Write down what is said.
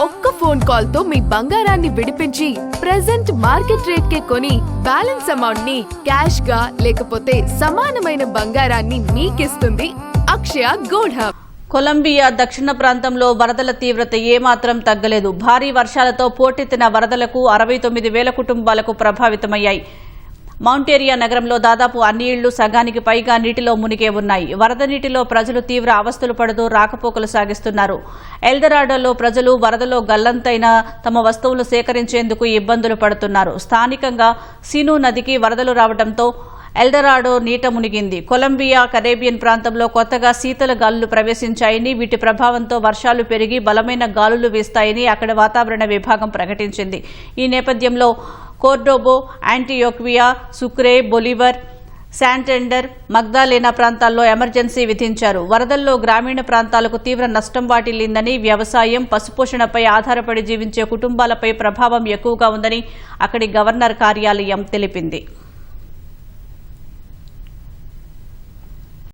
ఒక్క phone call తో మీ బంగారాన్ని విడిపించి ప్రెజెంట్ మార్కెట్ రేట్ కే కొని బ్యాలెన్స్ అమౌంట్ ని క్యాష్ గా లేకపోతే సమానమైన బంగారాన్ని మీకిస్తుంది అక్షయ గోల్డ్ హబ్. కొలంబియా దక్షిణ ప్రాంతంలో వరదల తీవ్రత ఏమాత్రం తగ్గలేదు. భారీ వర్షాలతో పోటెత్తిన వరదలకు 69,000 కుటుంబాలకు ప్రభావితమయ్యాయి. మౌంటేరియా నగరంలో దాదాపు అన్ని ఇళ్లు సగానికి పైగా నీటిలో మునిగే ఉన్నాయి. వరద నీటిలో ప్రజలు తీవ్ర అవస్థలు పడుతూ రాకపోకలు సాగిస్తున్నారు. ఎల్డరాడోలో ప్రజలు వరదలో గల్లంతైన తమ వస్తువులు సేకరించేందుకు ఇబ్బందులు పడుతున్నారు. స్థానికంగా సీను నదికి వరదలు రావడంతో ఎల్డరాడో నీట మునిగింది. కొలంబియా కరేబియన్ ప్రాంతంలో కొత్తగా శీతల గాలులు ప్రవేశించాయని, వీటి ప్రభావంతో వర్షాలు పెరిగి బలమైన గాలులు వీస్తాయని అక్కడ వాతావరణ విభాగం ప్రకటించింది. ఈ నేపథ్యంలో కోర్డోబో, యాంటియోక్వియా, సుక్రే, బొలివర్, శాంటెండర్, మగ్దాలేనా ప్రాంతాల్లో ఎమర్జెన్సీ విధించారు. వరదల్లో గ్రామీణ ప్రాంతాలకు తీవ్ర నష్టం వాటిల్లిందని, వ్యవసాయం, పశుపోషణపై ఆధారపడి జీవించే కుటుంబాలపై ప్రభావం ఎక్కువగా ఉందని అక్కడి గవర్నర్ కార్యాలయం తెలిపింది.